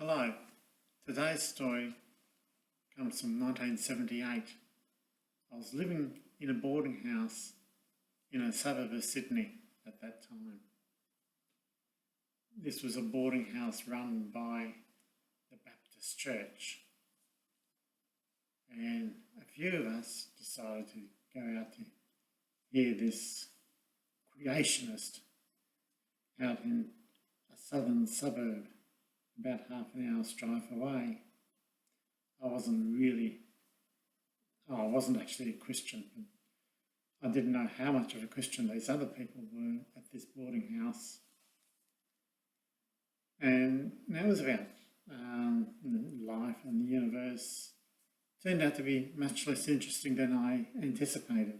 Hello, today's story comes from 1978. I was living in a boarding house in a suburb of Sydney at that time. This was a boarding house run by the Baptist Church, and a few of us decided to go out to hear this creationist out in a southern suburb about half an hour's drive away. I wasn't actually a Christian. I didn't know how much of a Christian these other people were at this boarding house. And that was about life and the universe. It turned out to be much less interesting than I anticipated.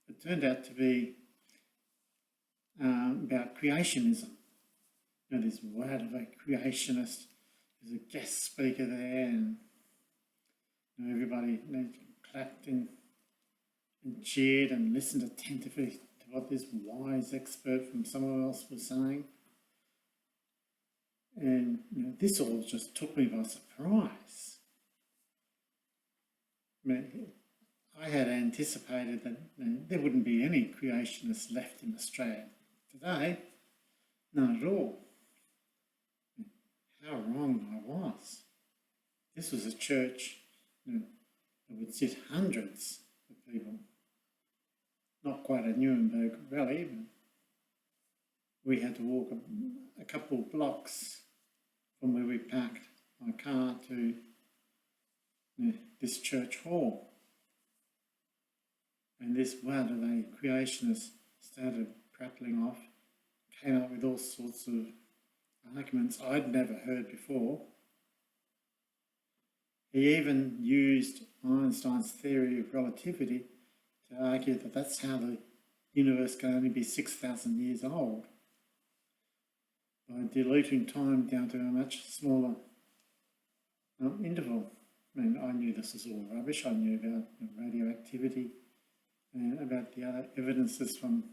It turned out to be about creationism. This word of a creationist. There's a guest speaker there, and everybody clapped and cheered and listened attentively to what this wise expert from somewhere else was saying. And this all just took me by surprise. I had anticipated that there wouldn't be any creationists left in Australia today. Not at all. How wrong I was. This was a church that would sit hundreds of people. Not quite a Nuremberg rally, but we had to walk a couple of blocks from where we parked my car to this church hall. And this word of a creationist started prattling off, came up with all sorts of arguments I'd never heard before. He even used Einstein's theory of relativity to argue that that's how the universe can only be 6,000 years old, by diluting time down to a much smaller interval. I knew this was all rubbish. I knew about radioactivity and about the other evidences from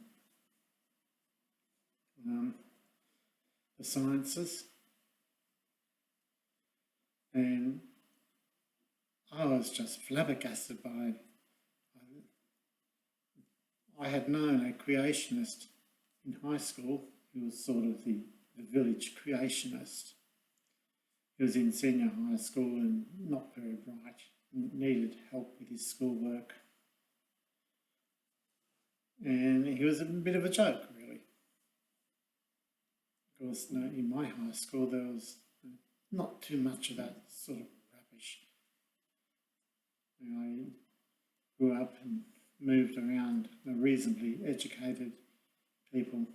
the sciences, and I was just flabbergasted by it. I had known a creationist in high school who was sort of the village creationist. He was in senior high school and not very bright, needed help with his schoolwork. And he was a bit of a joke, really. Of course, in my high school there was not too much of that sort of rubbish. I grew up and moved around reasonably educated people.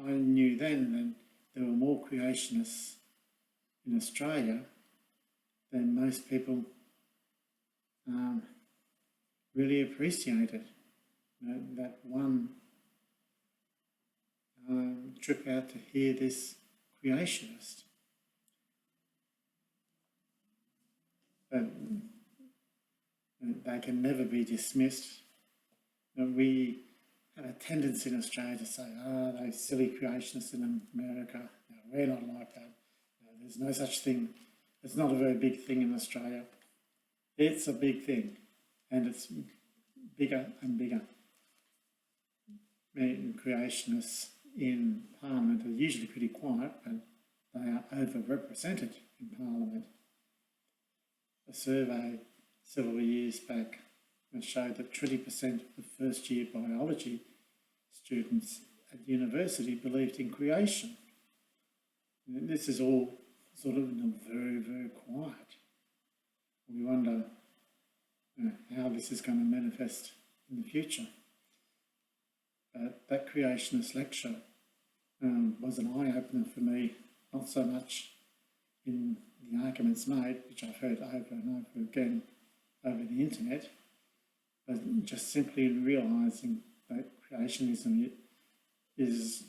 I knew then that there were more creationists in Australia than most people really appreciated. That one trip out to hear this creationist. But they can never be dismissed. We have a tendency in Australia to say, those silly creationists in America, we're not like that. There's no such thing. It's not a very big thing in Australia. It's a big thing, and it's bigger and bigger. Creationists in Parliament are usually pretty quiet, but they are overrepresented in Parliament. A survey several years back showed that 20% of first-year biology students at university believed in creation. And this is all sort of very, very quiet. We wonder how this is going to manifest in the future. That creationist lecture was an eye-opener for me, not so much in the arguments made, which I've heard over and over again over the internet, but just simply realising that creationism is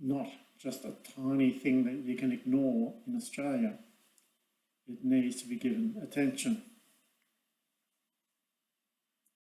not just a tiny thing that you can ignore in Australia. It needs to be given attention.